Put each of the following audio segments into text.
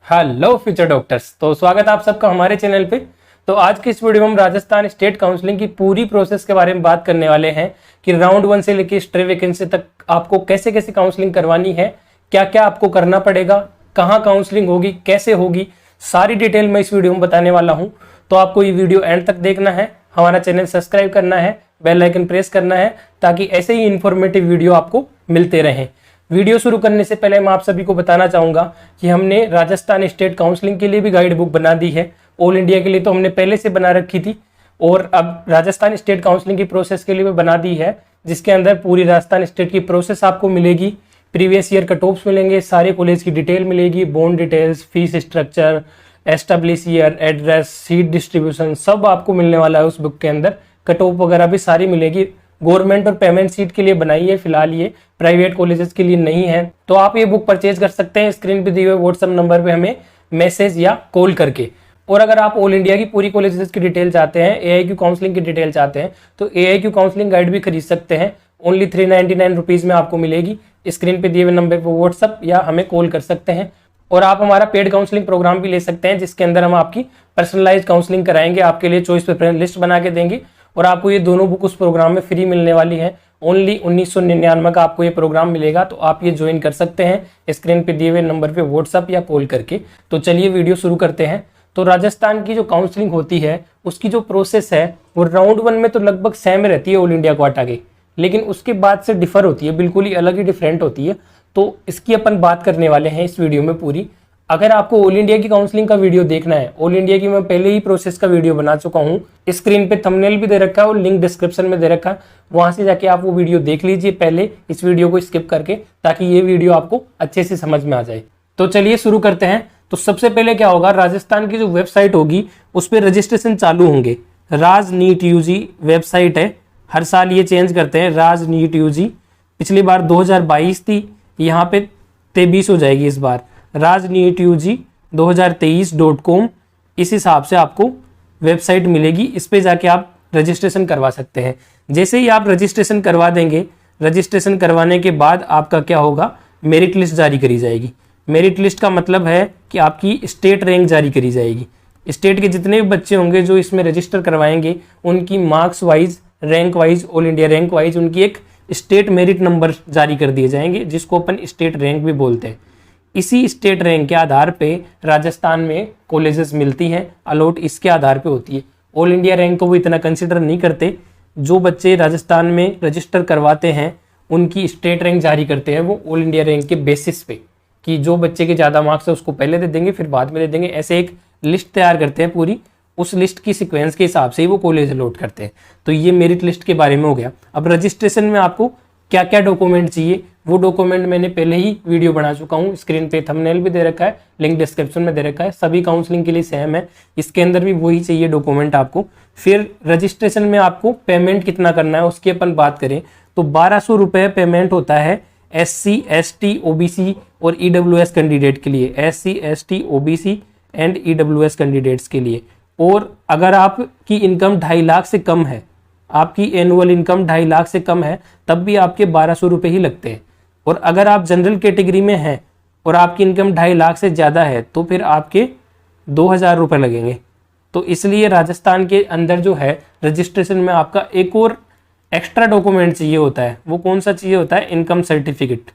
Hello future doctors. तो स्वागत है आप सबका हमारे चैनल पे। तो आज की इस वीडियो में हम राजस्थान स्टेट काउंसलिंग की पूरी प्रोसेस के बारे में बात करने वाले हैं कि राउंड 1 से लेकर स्ट्रे वैकेंसी तक आपको कैसे कैसे काउंसलिंग करवानी है, क्या क्या आपको करना पड़ेगा, कहाँ काउंसलिंग होगी, कैसे होगी, सारी डिटेल मैं इस वीडियो में बताने वाला हूँ। तो आपको ये वीडियो एंड तक देखना है, हमारा चैनल सब्सक्राइब करना है, बेल आइकन प्रेस करना है ताकि ऐसे ही इंफॉर्मेटिव वीडियो आपको मिलते रहें। वीडियो शुरू करने से पहले मैं आप सभी को बताना चाहूंगा कि हमने राजस्थान स्टेट काउंसलिंग के लिए भी गाइड बुक बना दी है। ऑल इंडिया के लिए तो हमने पहले से बना रखी थी और अब राजस्थान स्टेट काउंसलिंग की प्रोसेस के लिए भी बना दी है, जिसके अंदर पूरी राजस्थान स्टेट की प्रोसेस आपको मिलेगी। प्रीवियस ईयर कट ऑफ्स मिलेंगे, सारे कॉलेज की डिटेल मिलेगी, bond details, fees structure, establish year, address, seat distribution सब आपको मिलने वाला है उस बुक के अंदर। कट ऑफ वगैरह भी सारी मिलेगी। गवर्नमेंट और पेमेंट सीट के लिए बनाई है, फिलहाल ये प्राइवेट कॉलेजेस के लिए नहीं है। तो आप ये बुक परचेज कर सकते हैं स्क्रीन पे दिए हुए व्हाट्सएप नंबर पे हमें मैसेज या कॉल करके। और अगर आप ऑल इंडिया की पूरी कॉलेजेस की डिटेल चाहते हैं, AIQ काउंसलिंग की डिटेल चाहते हैं, तो AIQ काउंसलिंग गाइड भी खरीद सकते हैं। ओनली 399 रुपीज में आपको मिलेगी। स्क्रीन पे दिए हुए नंबर पर व्हाट्सएप या हमें कॉल कर सकते हैं। और आप हमारा पेड काउंसलिंग प्रोग्राम भी ले सकते हैं, जिसके अंदर हम आपकी पर्सनलाइज काउंसलिंग कराएंगे, आपके लिए चॉइस प्रेफरेंस लिस्ट बना के देंगे और आपको ये दोनों बुक उस प्रोग्राम में फ्री मिलने वाली है। ओनली 1999 का आपको ये प्रोग्राम मिलेगा, तो आप ये ज्वाइन कर सकते हैं स्क्रीन पे दिए हुए नंबर पे व्हाट्सएप या कॉल करके। तो चलिए वीडियो शुरू करते हैं। तो राजस्थान की जो काउंसलिंग होती है उसकी जो प्रोसेस है वो राउंड 1 में तो लगभग सेम रहती है ऑल इंडिया क्वाटा के, लेकिन उसके बाद से डिफर होती है, बिल्कुल ही अलग ही डिफरेंट होती है। तो इसकी अपन बात करने वाले हैं इस वीडियो में पूरी। अगर आपको ऑल इंडिया की काउंसलिंग का वीडियो देखना है, ऑल इंडिया की मैं पहले ही प्रोसेस का वीडियो बना चुका हूँ, स्क्रीन पे थंबनेल भी दे रखा है और लिंक डिस्क्रिप्शन में दे रखा है, वहां से जाके आप वो वीडियो देख लीजिए पहले इस वीडियो को स्किप करके, ताकि ये वीडियो आपको अच्छे से समझ में आ जाए। तो चलिए शुरू करते हैं। तो सबसे पहले क्या होगा, राजस्थान की जो वेबसाइट होगी उस पर रजिस्ट्रेशन चालू होंगे। राज नीट यूजी वेबसाइट है, हर साल ये चेंज करते हैं। राज नीट यूजी पिछली बार 2022 थी, यहाँ पे 23 हो जाएगी इस बार। rajneetuji 2023.com इस हिसाब से आपको वेबसाइट मिलेगी, इस पे जाके आप रजिस्ट्रेशन करवा सकते हैं। जैसे ही आप रजिस्ट्रेशन करवा देंगे, रजिस्ट्रेशन करवाने के बाद आपका क्या होगा, मेरिट लिस्ट जारी करी जाएगी। मेरिट लिस्ट का मतलब है कि आपकी स्टेट रैंक जारी करी जाएगी। स्टेट के जितने भी बच्चे होंगे जो इसमें रजिस्टर करवाएंगे, उनकी marks wise, rank wise, all India rank wise उनकी एक स्टेट मेरिट नंबर जारी कर दिए जाएंगे, जिसको अपन स्टेट रैंक भी बोलते हैं। इसी स्टेट रैंक के आधार पे राजस्थान में कॉलेजेस मिलती हैं, अलॉट इसके आधार पे होती है। ऑल इंडिया रैंक को वो इतना कंसिडर नहीं करते। जो बच्चे राजस्थान में रजिस्टर करवाते हैं उनकी स्टेट रैंक जारी करते हैं वो ऑल इंडिया रैंक के बेसिस पे, कि जो बच्चे के ज़्यादा मार्क्स है उसको पहले दे देंगे फिर बाद में दे देंगे। ऐसे एक लिस्ट तैयार करते हैं पूरी, उस लिस्ट की सिक्वेंस के हिसाब से ही वो कॉलेज अलॉट करते हैं। तो ये मेरिट लिस्ट के बारे में हो गया। अब रजिस्ट्रेशन में आपको क्या क्या डॉक्यूमेंट चाहिए, वो डॉक्यूमेंट मैंने पहले ही वीडियो बना चुका हूँ, स्क्रीन पे थंबनेल भी दे रखा है, लिंक डिस्क्रिप्शन में दे रखा है। सभी काउंसलिंग के लिए सेम है, इसके अंदर भी वही चाहिए डॉक्यूमेंट आपको। फिर रजिस्ट्रेशन में आपको पेमेंट कितना करना है उसकी अपन बात करें तो 1200 रुपये पेमेंट होता है SC, ST, OBC और EWS कैंडिडेट के लिए, SC, ST, OBC and EWS candidates के लिए। और अगर आपकी इनकम 2.5 लाख से कम है, आपकी एनुअल इनकम 2.5 लाख से कम है, तब भी आपके 1200 रुपये ही लगते हैं। और अगर आप जनरल कैटेगरी में हैं और आपकी इनकम 2.5 लाख से ज़्यादा है तो फिर आपके 2000 रुपये लगेंगे। तो इसलिए राजस्थान के अंदर जो है रजिस्ट्रेशन में आपका एक और एक्स्ट्रा डॉक्यूमेंट चाहिए होता है। वो कौन सा चाहिए होता है, इनकम सर्टिफिकेट।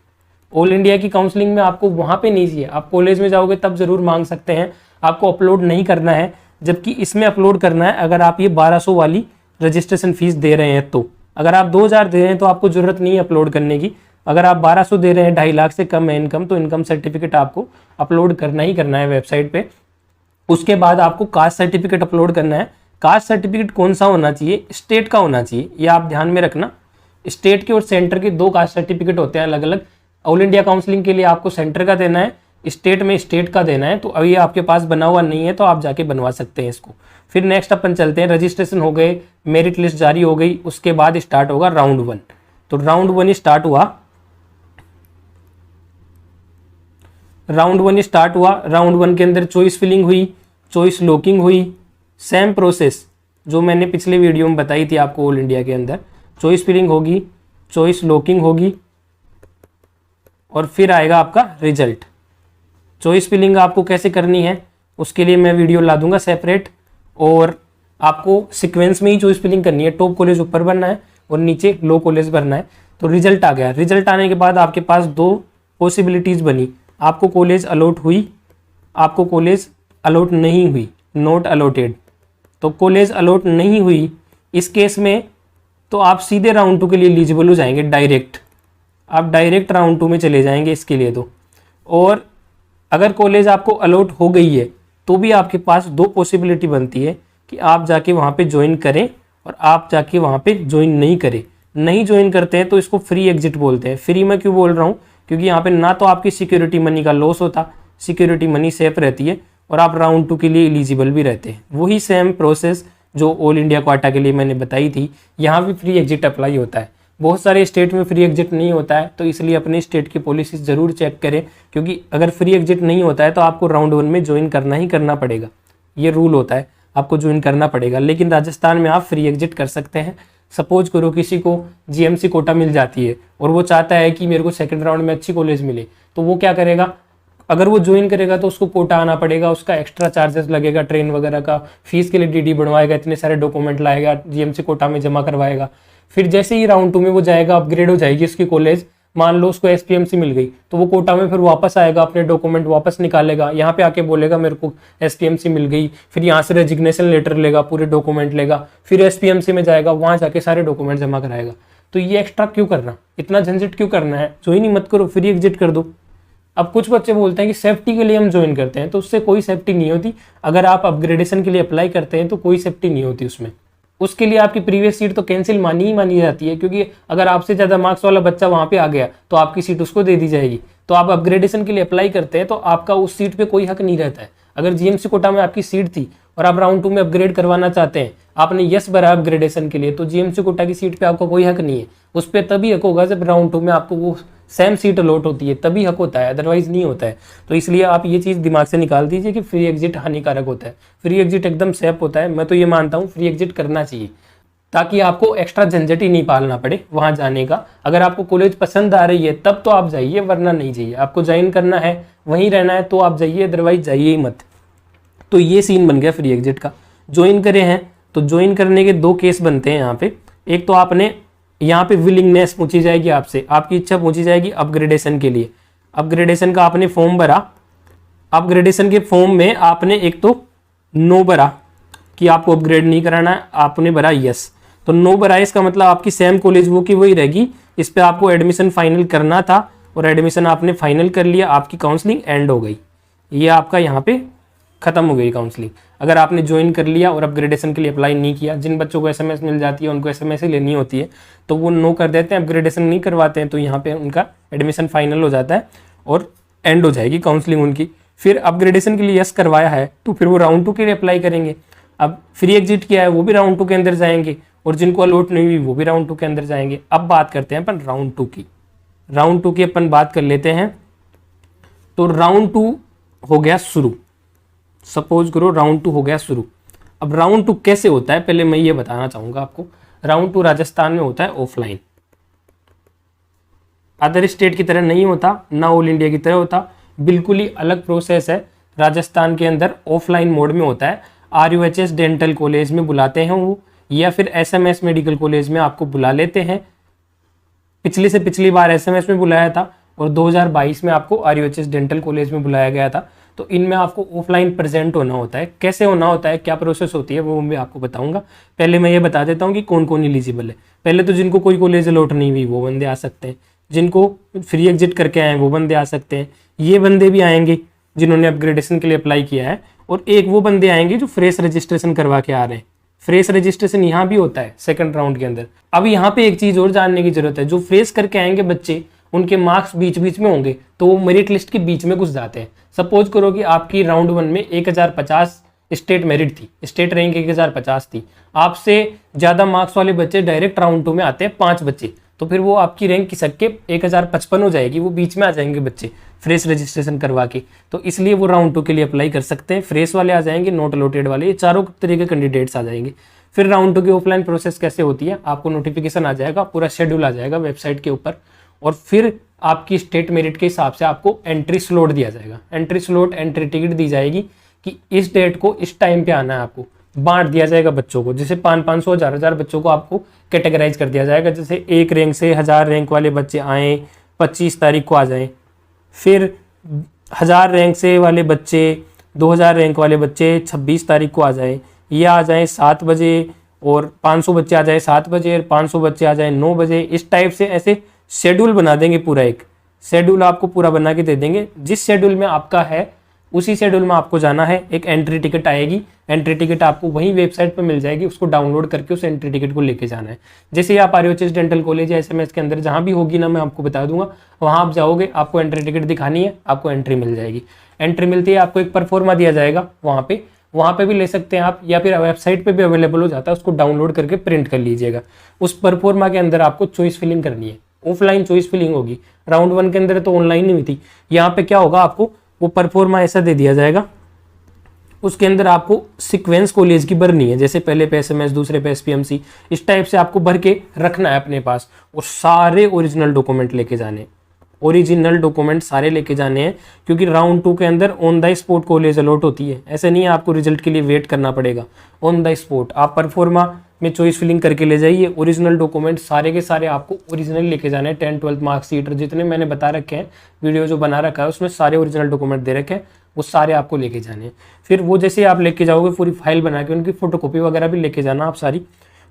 ऑल इंडिया की काउंसलिंग में आपको वहाँ पे नहीं चाहिए, आप कॉलेज में जाओगे तब जरूर मांग सकते हैं, आपको अपलोड नहीं करना है। जबकि इसमें अपलोड करना है अगर आप ये 1200 वाली रजिस्ट्रेशन फीस दे रहे हैं तो। अगर आप 2000 दे रहे हैं तो आपको जरूरत नहीं है अपलोड करने की। अगर आप 1200 दे रहे हैं, 2.5 लाख से कम है इनकम, तो इनकम सर्टिफिकेट आपको अपलोड करना ही करना है वेबसाइट पे। उसके बाद आपको कास्ट सर्टिफिकेट अपलोड करना है। कास्ट सर्टिफिकेट कौन सा होना चाहिए, स्टेट का होना चाहिए, ये आप ध्यान में रखना। स्टेट के और सेंटर के 2 कास्ट सर्टिफिकेट होते हैं अलग अलग। ऑल इंडिया काउंसलिंग के लिए आपको सेंटर का देना है, स्टेट में स्टेट का देना है। तो अभी आपके पास बना हुआ नहीं है तो आप जाके बनवा सकते हैं इसको। फिर नेक्स्ट अपन चलते हैं, रजिस्ट्रेशन हो गए, मेरिट लिस्ट जारी हो गई, उसके बाद स्टार्ट होगा राउंड 1। तो राउंड 1 स्टार्ट हुआ। राउंड 1 स्टार्ट हुआ। राउंड 1 के अंदर चॉइस फिलिंग हुई, चॉइस लॉकिंग हुई, सेम प्रोसेस जो मैंने पिछले वीडियो में बताई थी आपको। ऑल इंडिया के अंदर चॉइस फिलिंग होगी, चॉइस लॉकिंग होगी और फिर आएगा आपका रिजल्ट। चॉइस फिलिंग आपको कैसे करनी है उसके लिए मैं वीडियो ला दूंगा सेपरेट, और आपको सीक्वेंस में ही चॉइस फिलिंग करनी है। टॉप कॉलेज ऊपर भरना है और नीचे लो कॉलेज भरना है। तो रिजल्ट आ गया, रिजल्ट आने के बाद आपके पास दो पॉसिबिलिटीज बनी, आपको कॉलेज अलॉट हुई, आपको कॉलेज अलॉट नहीं हुई, नॉट अलॉटेड। तो कॉलेज अलॉट नहीं हुई इस केस में तो आप सीधे राउंड 2 के लिए एलिजिबल हो जाएंगे, डायरेक्ट आप डायरेक्ट राउंड 2 में चले जाएंगे इसके लिए। तो और अगर कॉलेज आपको अलॉट हो गई है तो भी आपके पास दो पॉसिबिलिटी बनती है कि आप जाके वहाँ पे ज्वाइन करें और आप जाके वहाँ पे ज्वाइन नहीं करें। नहीं ज्वाइन करते हैं तो इसको फ्री एग्जिट बोलते हैं। फ्री मैं क्यों बोल रहा हूँ, क्योंकि यहाँ पे ना तो आपकी सिक्योरिटी मनी का लॉस होता, सिक्योरिटी मनी सेफ रहती है, और आप राउंड 2 के लिए एलिजिबल भी रहते हैं। वही सेम प्रोसेस जो ऑल इंडिया क्वाटा के लिए मैंने बताई थी, यहाँ भी फ्री एग्जिट अप्लाई होता है। बहुत सारे स्टेट में फ्री एग्जिट नहीं होता है, तो इसलिए अपने स्टेट की पॉलिसी ज़रूर चेक करें, क्योंकि अगर फ्री एग्जिट नहीं होता है तो आपको राउंड 1 में ज्वाइन करना ही करना पड़ेगा। ये रूल होता है, आपको ज्वाइन करना पड़ेगा। लेकिन राजस्थान में आप फ्री एग्जिट कर सकते हैं। सपोज करो किसी को जीएमसी कोटा मिल जाती है और वो चाहता है कि मेरे को सेकंड राउंड में अच्छी कॉलेज मिले, तो वो क्या करेगा, अगर वो ज्वाइन करेगा तो उसको कोटा आना पड़ेगा, उसका एक्स्ट्रा चार्जेस लगेगा, ट्रेन वगैरह का, फीस के लिए डीडी बनवाएगा, इतने सारे डॉक्यूमेंट लाएगा, जीएमसी कोटा में जमा करवाएगा। फिर जैसे ही राउंड 2 में वो जाएगा, अपग्रेड हो जाएगी उसकी कॉलेज, मान लो उसको एसपीएमसी मिल गई, तो वो कोटा में फिर वापस आएगा, अपने डॉक्यूमेंट वापस निकालेगा, यहाँ पे आके बोलेगा मेरे को एसपीएमसी मिल गई, फिर यहाँ से रेजिग्नेशन लेटर लेगा, पूरे डॉक्यूमेंट लेगा, फिर एसपीएमसी में जाएगा, वहाँ जाके सारे डॉक्यूमेंट जमा कराएगा। तो ये एक्स्ट्रा क्यों करना, इतना झंझट क्यों करना है, ज्वाइन ही मत करो, फ्री एग्जिट कर दो। अब कुछ बच्चे बोलते हैं कि सेफ्टी के लिए हम ज्वाइन करते हैं, तो उससे कोई सेफ्टी नहीं होती। अगर आप अपग्रेडेशन के लिए अप्लाई करते हैं तो कोई सेफ्टी नहीं होती उसमें। उसके लिए आपकी प्रीवियस सीट तो कैंसिल मानी ही मानी जाती है, क्योंकि अगर आपसे ज़्यादा मार्क्स वाला बच्चा वहाँ पे आ गया तो आपकी सीट उसको दे दी जाएगी। तो आप अपग्रेडेशन के लिए अप्लाई करते हैं तो आपका उस सीट पे कोई हक नहीं रहता है। अगर जीएमसी कोटा में आपकी सीट थी और आप राउंड 2 में अपग्रेड करवाना चाहते हैं, आपने यस भरा अपग्रेडेशन के लिए, तो जीएमसी कोटा की सीट पे आपका कोई हक नहीं है। उस पर तभी हक होगा जब राउंड 2 में आपको वो सेम सीट अलॉट होती है, तभी हक होता है, अदरवाइज नहीं होता है। तो इसलिए आप ये चीज़ दिमाग से निकाल दीजिए कि फ्री एग्जिट हानिकारक होता है। फ्री एग्जिट एकदम सेफ होता है। मैं तो ये मानता हूँ फ्री एग्जिट करना चाहिए, ताकि आपको एक्स्ट्रा झंझट ही नहीं पालना पड़े वहाँ जाने का। अगर आपको कॉलेज पसंद आ रही है तब तो आप जाइए, वरना नहीं जाइए। आपको ज्वाइन करना है, वहीं रहना है तो आप जाइए, अदरवाइज जाइए ही मत। तो ये सीन बन गया फ्री एग्जिट का। ज्वाइन करे हैं तो ज्वाइन करने के दो केस बनते हैं यहाँ पे। एक तो आपने यहाँ पे विलिंगनेस पूछी जाएगी आपसे, आपकी इच्छा पूछी जाएगी अपग्रेडेशन के लिए। अपग्रेडेशन का आपने फॉर्म भरा, अपग्रेडेशन के फॉर्म में आपने एक तो नो भरा कि आपको अपग्रेड नहीं कराना है, आपने भरा यस। तो नो भरा, इसका मतलब आपकी सेम कॉलेज वो की वही रहेगी, इस पे आपको एडमिशन फाइनल करना था और एडमिशन आपने फाइनल कर लिया, आपकी काउंसलिंग एंड हो गई। ये आपका यहाँ पे खत्म हो गई काउंसलिंग। अगर आपने ज्वाइन कर लिया और अपग्रेडेशन के लिए अप्लाई नहीं किया, जिन बच्चों को एसएमएस मिल जाती है उनको एसएमएस ही लेनी होती है, तो वो नो कर देते हैं, अपग्रेडेशन नहीं करवाते हैं, तो यहाँ पे उनका एडमिशन फाइनल हो जाता है और एंड हो जाएगी काउंसलिंग उनकी। फिर अपग्रेडेशन के लिए यस करवाया है तो फिर वो राउंड 2 के लिए अप्लाई करेंगे। अब फ्री एग्जिट किया है वो भी राउंड 2 के अंदर जाएंगे, और जिनको अलॉट नहीं हुई वो भी राउंड 2 के अंदर जाएंगे। अब बात करते हैं अपन राउंड 2 की। राउंड 2 की अपन बात कर लेते हैं। तो राउंड 2 हो गया शुरू, सपोज करो राउंड 2 हो गया शुरू। अब राउंड 2 कैसे होता है पहले मैं ये बताना चाहूंगा आपको। राउंड 2 राजस्थान में होता है ऑफलाइन, अदर स्टेट की तरह नहीं होता, ना ऑल इंडिया की तरह होता, बिल्कुल ही अलग प्रोसेस है। राजस्थान के अंदर ऑफलाइन मोड में होता है। RUHS डेंटल कॉलेज में बुलाते हैं वो, या फिर SMS मेडिकल कॉलेज में आपको बुला लेते हैं। पिछली से पिछली बार SMS में बुलाया था और 2022 में आपको RUHS डेंटल कॉलेज में बुलाया गया था। तो इनमें आपको ऑफलाइन प्रेजेंट होना होता है। कैसे होना होता है, क्या प्रोसेस होती है, वो मैं आपको बताऊंगा। पहले मैं ये बता देता हूँ कि कौन कौन एलिजिबल है। पहले तो जिनको कोई कॉलेज अलॉट नहीं हुई वो बंदे आ सकते हैं, जिनको फ्री एग्जिट करके आए वो बंदे आ सकते हैं। ये बंदे भी आएंगे जिन्होंने अपग्रेडेशन के लिए अप्लाई किया है, और एक वो बंदे आएंगे जो फ्रेश रजिस्ट्रेशन करवा के आ रहे हैं। फ्रेश रजिस्ट्रेशन यहाँ भी होता है सेकंड राउंड के अंदर। अब यहाँ पे एक चीज और जानने की जरूरत है, जो फ्रेश करके आएंगे बच्चे, उनके मार्क्स बीच बीच में होंगे तो वो मेरिट लिस्ट के बीच में घुस जाते हैं। सपोज करो कि आपकी राउंड 1 में 1050 स्टेट मेरिट थी, स्टेट रैंक 1050 थी, आपसे ज्यादा मार्क्स वाले बच्चे डायरेक्ट राउंड 2 में आते हैं 5 बच्चे, तो फिर वो आपकी रैंक खिसक के 1055 हो जाएगी, वो बीच में आ जाएंगे बच्चे फ्रेश रजिस्ट्रेशन करवा के। तो इसलिए वो राउंड 2 के लिए अप्लाई कर सकते हैं। फ्रेश वाले आ जाएंगे, नॉट अलॉटेड वाले, ये चारों तरह के कैंडिडेट्स आ जाएंगे। फिर राउंड 2 की ऑफलाइन प्रोसेस कैसे होती है, आपको नोटिफिकेशन आ जाएगा, पूरा शेड्यूल आ जाएगा वेबसाइट के ऊपर, और फिर आपकी स्टेट मेरिट के हिसाब से आपको एंट्री स्लॉट दिया जाएगा। एंट्री स्लॉट, एंट्री टिकट दी जाएगी कि इस डेट को इस टाइम पे आना है, आपको बांट दिया जाएगा बच्चों को। जैसे 500 1000 बच्चों को आपको कैटेगराइज कर दिया जाएगा। जैसे 1 रैंक से 1000 रैंक वाले बच्चे आए 25 तारीख को आ जाएं, फिर 1000 रैंक से वाले बच्चे, 2000 रैंक वाले बच्चे 26 तारीख को आ जाएं, ये आ जाएं 7 बजे, और 500 बच्चे आ जाए 7 बजे, और 500 बच्चे आ जाए 9 बजे। इस टाइप से ऐसे शेड्यूल बना देंगे, पूरा एक शेड्यूल आपको पूरा बना के दे देंगे। जिस शेड्यूल में आपका है उसी शेड्यूल में आपको जाना है। एक एंट्री टिकट आएगी, एंट्री टिकट आपको वहीं वेबसाइट पर मिल जाएगी, उसको डाउनलोड करके उस एंट्री टिकट को लेके जाना है। जैसे आप आर्योचिस डेंटल कॉलेज या SMS के अंदर जहाँ भी होगी ना, मैं आपको बता दूंगा, वहाँ आप जाओगे, आपको एंट्री टिकट दिखानी है, आपको एंट्री मिल जाएगी। एंट्री मिलती है, आपको एक परफॉर्मा दिया जाएगा, वहाँ पे भी ले सकते हैं आप, या फिर वेबसाइट पे भी अवेलेबल हो जाता है, उसको डाउनलोड करके प्रिंट कर लीजिएगा। उस परफॉर्मा के अंदर आपको चॉइस फिलिंग करनी है, ऑफलाइन चॉइस फिलिंग होगी। राउंड 1 के अंदर तो ऑनलाइन नहीं हुई थी। यहाँ पे क्या होगा, आपको वो परफॉर्मा ऐसा दे दिया जाएगा, उसके अंदर आपको सीक्वेंस कॉलेज की भरनी है। जैसे पहले पे SMS, दूसरे पे SPMC, इस टाइप से आपको भर के रखना है अपने पास, और सारे ओरिजिनल डॉक्यूमेंट लेके जाने, ओरिजिनल डॉक्यूमेंट सारे लेके जाने हैं, क्योंकि राउंड 2 के अंदर on the spot college allot होती है। ऐसे नहीं है आपको रिजल्ट के लिए वेट करना पड़ेगा, ऑन द स्पॉट आप परफॉर्मा में चॉइस फिलिंग करके ले जाइए। ओरिजिनल डॉक्यूमेंट सारे के सारे आपको ओरिजिनल लेके जाने हैं। 10th 12th मार्कशीट जितने मैंने बता रखे हैं, वीडियो जो बना रखा है उसमें सारे ओरिजिनल डॉक्यूमेंट दे रखे हैं, वो सारे आपको लेके जाने हैं। फिर वो जैसे आप लेके जाओगे, पूरी फाइल बना के उनकी फोटोकॉपी वगैरह भी लेके जाना आप सारी।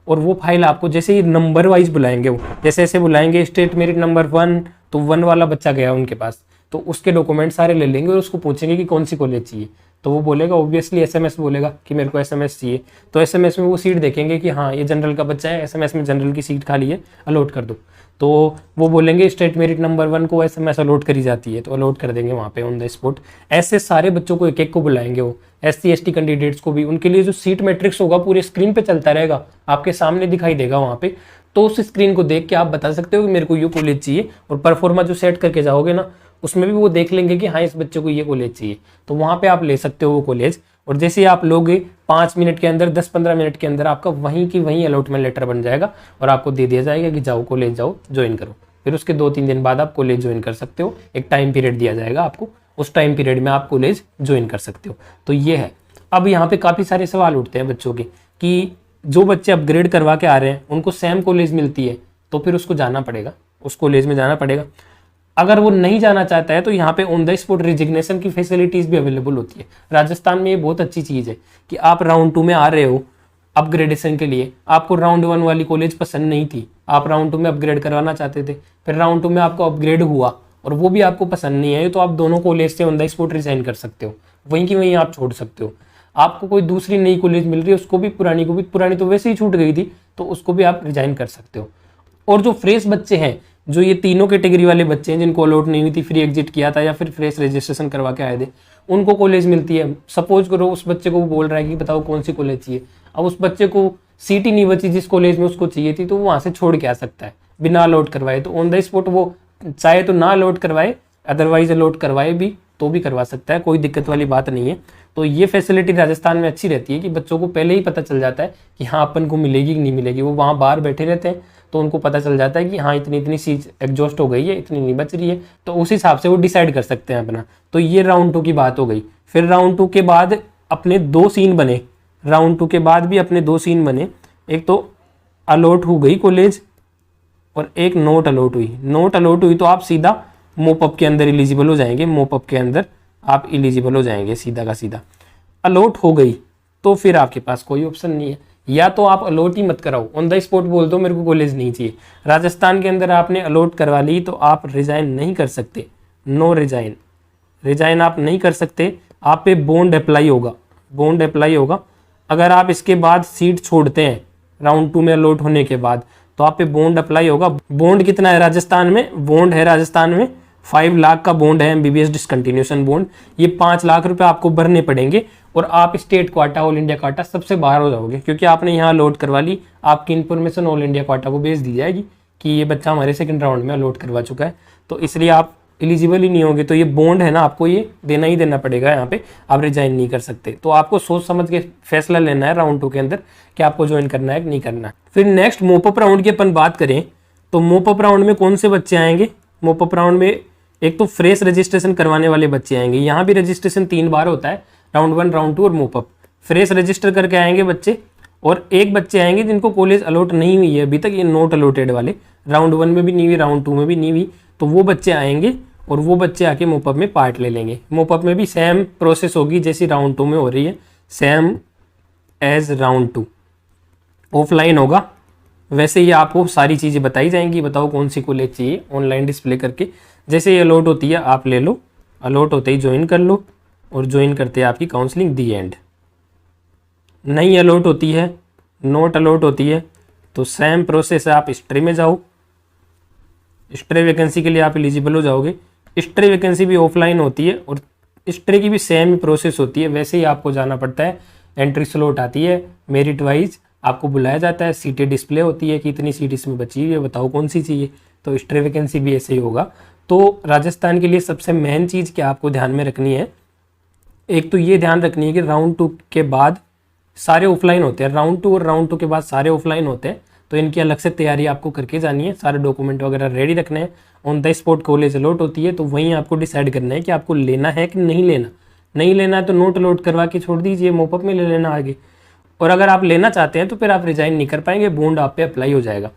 और वो फाइल आपको जैसे ही नंबर वाइज बुलाएंगे, वो जैसे ऐसे बुलाएंगे, स्टेट मेरिट नंबर 1, तो 1 वाला बच्चा गया उनके पास, तो उसके डॉक्यूमेंट सारे ले लेंगे और उसको पूछेंगे कि कौन सी कॉलेज चाहिए। तो वो बोलेगा, ऑब्वियसली SMS बोलेगा कि मेरे को SMS चाहिए। तो SMS में वो सीट देखेंगे कि हाँ ये जनरल का बच्चा है, SMS में जनरल की सीट खाली है, अलॉट कर दो। तो वो बोलेंगे स्टेट मेरिट नंबर 1 को SMS अलॉट करी जाती है, तो अलॉट कर देंगे वहाँ पे ऑन द स्पॉट। ऐसे सारे बच्चों को एक एक को बुलाएंगे, वो SC ST कैंडिडेट्स को भी। उनके लिए जो सीट मैट्रिक्स होगा पूरे स्क्रीन पे चलता रहेगा, आपके सामने दिखाई देगा वहाँ पे। तो उस स्क्रीन को देख के आप बता सकते हो कि मेरे को ये कॉलेज चाहिए। और परफॉर्मा जो सेट करके जाओगे ना, उसमें भी वो देख लेंगे कि हाँ इस बच्चे को ये कॉलेज चाहिए, तो वहाँ पे आप ले सकते हो वो कॉलेज। और जैसे ही आप लोगे 5 मिनट के अंदर, 10-15 मिनट के अंदर आपका वहीं की वहीं अलॉटमेंट लेटर बन जाएगा, और आपको दे दिया जाएगा कि जाओ कॉलेज जाओ, ज्वाइन करो। फिर उसके 2-3 दिन बाद आप कॉलेज ज्वाइन कर सकते हो। एक टाइम पीरियड दिया जाएगा आपको, उस टाइम पीरियड में आप कॉलेज ज्वाइन कर सकते हो। तो ये है। अब यहाँ पे काफ़ी सारे सवाल उठते हैं बच्चों के कि जो बच्चे अपग्रेड करवा के आ रहे हैं उनको सेम कॉलेज मिलती है, तो फिर उसको जाना पड़ेगा, उस कॉलेज में जाना पड़ेगा। अगर वो नहीं जाना चाहता है तो यहाँ पे ऑन द स्पॉट रिजिग्नेशन की फैसिलिटीज भी अवेलेबल होती है। राजस्थान में ये बहुत अच्छी चीज़ है कि आप राउंड 2 में आ रहे हो अपग्रेडेशन के लिए, आपको राउंड 1 वाली कॉलेज पसंद नहीं थी, आप राउंड 2 में अपग्रेड करवाना चाहते थे, फिर राउंड 2 में आपको अपग्रेड हुआ और वो भी आपको पसंद नहीं है, तो आप दोनों कॉलेज से ऑन द स्पॉट रिजाइन कर सकते हो, वहीं की वहीं आप छोड़ सकते हो। आपको कोई दूसरी नई कॉलेज मिल रही है, उसको भी पुरानी तो वैसे ही छूट गई थी, तो उसको भी आप रिजाइन कर सकते हो। और जो फ्रेश बच्चे हैं, जो ये तीनों कैटेगरी वाले बच्चे हैं जिनको अलॉट नहीं हुई थी, फ्री एग्जिट किया था या फिर फ्रेश रजिस्ट्रेशन करवा के आए थे, उनको कॉलेज मिलती है। सपोज करो उस बच्चे को वो बोल रहा है कि बताओ कौन सी कॉलेज चाहिए, अब उस बच्चे को सीट ही नहीं बची जिस कॉलेज में उसको चाहिए थी, तो वो वहाँ से छोड़ के आ सकता है बिना अलॉट करवाए। तो ऑन द स्पॉट वो चाहे तो ना अलॉट करवाए, अदरवाइज अलॉट करवाए भी तो भी करवा सकता है, कोई दिक्कत वाली बात नहीं है। तो ये फैसिलिटी राजस्थान में अच्छी रहती है कि बच्चों को पहले ही पता चल जाता है कि हाँ अपन को मिलेगी कि नहीं मिलेगी। वो वहाँ बाहर बैठे रहते हैं तो उनको पता चल जाता है कि हाँ इतनी सीट एग्जॉस्ट हो गई है, इतनी नहीं बच रही है, तो उस हिसाब से वो डिसाइड कर सकते हैं अपना। तो ये राउंड 2 की बात हो गई। फिर राउंड 2 के बाद अपने 2 सीन बने, राउंड 2 के बाद भी अपने 2 सीन बने। एक तो अलॉट हो गई कॉलेज और एक नोट अलॉट हुई। नोट अलॉट हुई तो आप सीधा मोपअप के अंदर एलिजिबल हो जाएंगे, मोपअप के अंदर आप एलिजिबल हो जाएंगे सीधा का सीधा। अलॉट हो गई तो फिर आपके पास कोई ऑप्शन नहीं है, या तो आप अलॉट ही मत कराओ, ऑन द स्पॉट बोल दो मेरे को कॉलेज नहीं चाहिए। राजस्थान के अंदर आपने अलॉट करवा ली तो आप रिजाइन नहीं कर सकते, नो रिजाइन, रिजाइन आप नहीं कर सकते। आप पे बॉन्ड अप्लाई होगा, बॉन्ड अप्लाई होगा। अगर आप इसके बाद सीट छोड़ते हैं राउंड 2 में अलॉट होने के बाद, तो आप पे बॉन्ड अप्लाई होगा। बॉन्ड कितना है राजस्थान में? बॉन्ड है राजस्थान में 5 लाख का बॉन्ड है, MBBS डिसकंटिन्यूशन बॉन्ड। ये 5 लाख रुपए आपको भरने पड़ेंगे और आप state quota, all India quota सबसे बाहर हो जाओगे, क्योंकि आपने यहाँ अलॉट करवा ली। आपकी इन्फॉर्मेशन ऑल इंडिया क्वाटा को भेज दी जाएगी कि ये बच्चा हमारे सेकंड राउंड में अलॉट करवा चुका है, तो इसलिए आप एलिजिबल ही नहीं होंगे। तो ये बॉन्ड है ना, आपको ये देना ही देना पड़ेगा, यहाँ पे आप रिजाइन नहीं कर सकते। तो आपको सोच समझ के फैसला लेना है राउंड 2 के अंदर कि आपको ज्वाइन करना है कि नहीं करना है। फिर नेक्स्ट मोपअप राउंड की अपन बात करें तो मोपअप राउंड में कौन से बच्चे आएंगे? मोपअप राउंड में एक तो फ्रेश रजिस्ट्रेशन करवाने वाले बच्चे आएंगे। यहाँ भी रजिस्ट्रेशन 3 बार होता है, राउंड 1, राउंड 2 और मोपअप। फ्रेश रजिस्टर करके आएंगे बच्चे, और एक बच्चे आएंगे जिनको कॉलेज अलॉट नहीं हुई है अभी तक, ये नॉट अलॉटेड वाले, राउंड 1 में भी नहीं हुई, राउंड 2 में भी नहीं हुई, तो वो बच्चे आएंगे और वो बच्चे आके मोपअप में पार्ट ले लेंगे। मोपअप में भी सेम प्रोसेस होगी जैसी राउंड 2 में हो रही है, सेम एज राउंड 2। ऑफलाइन होगा, वैसे ही आपको सारी चीज़ें बताई जाएंगी। बताओ कौन सी कॉलेज चाहिए, ऑनलाइन डिस्प्ले करके जैसे ये अलॉट होती है आप ले लो, अलॉट होते ही ज्वाइन कर लो, और ज्वाइन करते हैं आपकी काउंसलिंग दी एंड। नहीं अलॉट होती है, नोट अलॉट होती है, तो सेम प्रोसेस है, आप स्ट्रे में जाओ, स्ट्रे वैकेंसी के लिए आप एलिजिबल हो जाओगे। स्ट्रे वैकेंसी भी ऑफलाइन होती है और स्ट्रे की भी सेम प्रोसेस होती है, वैसे ही आपको जाना पड़ता है। एंट्री स्लॉट आती है, मेरिट वाइज आपको बुलाया जाता है, सीटें डिस्प्ले होती है कि इतनी सीट इसमें बची हुई है, बताओ कौन सी चाहिए, तो स्ट्रे वैकेंसी भी ऐसे ही होगा। तो राजस्थान के लिए सबसे मेन चीज़ क्या आपको ध्यान में रखनी है, एक तो ये ध्यान रखनी है कि राउंड 2 के बाद सारे ऑफलाइन होते हैं, राउंड 2 और राउंड 2 के बाद सारे ऑफलाइन होते हैं, तो इनकी अलग से तैयारी आपको करके जानी है, सारे डॉक्यूमेंट वगैरह रेडी रखने हैं। On the spot college allot होती है, तो वहीं आपको डिसाइड करना है कि आपको लेना है कि नहीं लेना। नहीं लेना है तो नोट अलॉट करवा के छोड़ दीजिए, मोपअप में ले लेना आगे। और अगर आप लेना चाहते हैं तो फिर आप रिजाइन नहीं कर पाएंगे, बॉन्ड आप पे अप्लाई हो जाएगा।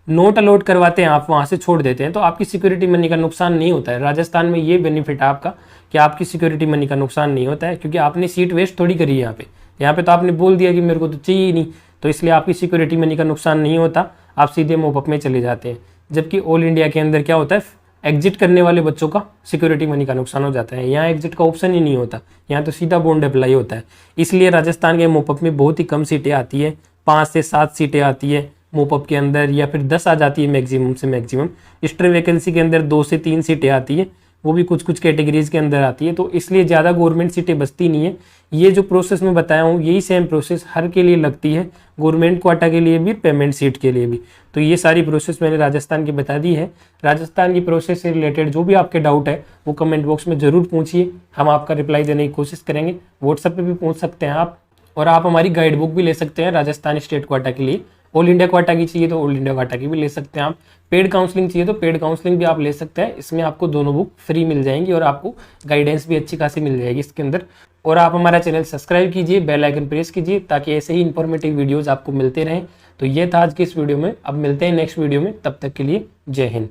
नोट अलॉट करवाते हैं आप, वहाँ से छोड़ देते हैं, तो आपकी सिक्योरिटी मनी का नुकसान नहीं होता है। राजस्थान में ये बेनिफिट है आपका कि आपकी सिक्योरिटी मनी का नुकसान नहीं होता है, क्योंकि आपने सीट वेस्ट थोड़ी करी है यहाँ पे तो आपने बोल दिया कि मेरे को तो चाहिए ही नहीं, तो इसलिए आपकी सिक्योरिटी मनी का नुकसान नहीं होता, आप सीधे मोपअप में चले जाते हैं। जबकि ऑल इंडिया के अंदर क्या होता है, एग्जिट करने वाले बच्चों का सिक्योरिटी मनी का नुकसान हो जाता है, यहाँ एग्जिट का ऑप्शन ही नहीं होता, यहाँ तो सीधा बॉन्ड अप्लाई होता है। इसलिए राजस्थान के मोपअप में बहुत ही कम सीटें आती है, 5 से 7 सीटें आती है मोपअप के अंदर, या फिर 10 आ जाती है मैक्सिमम से मैक्सिमम। स्ट्रे वैकेंसी के अंदर 2 से 3 सीटें आती है, वो भी कुछ कुछ कैटेगरीज के अंदर आती है, तो इसलिए ज़्यादा गवर्नमेंट सीटें बचती नहीं है। ये जो प्रोसेस मैं बताया हूँ यही सेम प्रोसेस हर के लिए लगती है, गवर्नमेंट क्वाटा के लिए भी, पेमेंट सीट के लिए भी। तो ये सारी प्रोसेस मैंने राजस्थान की बता दी है। राजस्थान की प्रोसेस से रिलेटेड जो भी आपके डाउट है वो कमेंट बॉक्स में ज़रूर पूछिए, हम आपका रिप्लाई देने की कोशिश करेंगे। व्हाट्सएप पर भी पूछ सकते हैं आप, और आप हमारी गाइड बुक भी ले सकते हैं राजस्थान स्टेट क्वाटा के लिए। ऑल इंडिया क्वाटा की चाहिए तो ऑल इंडिया क्वाटा की भी ले सकते हैं आप। पेड काउंसलिंग चाहिए तो पेड काउंसलिंग भी आप ले सकते हैं, इसमें आपको दोनों बुक फ्री मिल जाएंगी और आपको गाइडेंस भी अच्छी खासी मिल जाएगी इसके अंदर। और आप हमारा चैनल सब्सक्राइब कीजिए, बेल आइकन प्रेस कीजिए, ताकि ऐसे ही इंफॉर्मेटिव वीडियोस आपको मिलते रहें। तो ये था आज की इस वीडियो में, अब मिलते हैं नेक्स्ट वीडियो में, तब तक के लिए जय हिंद।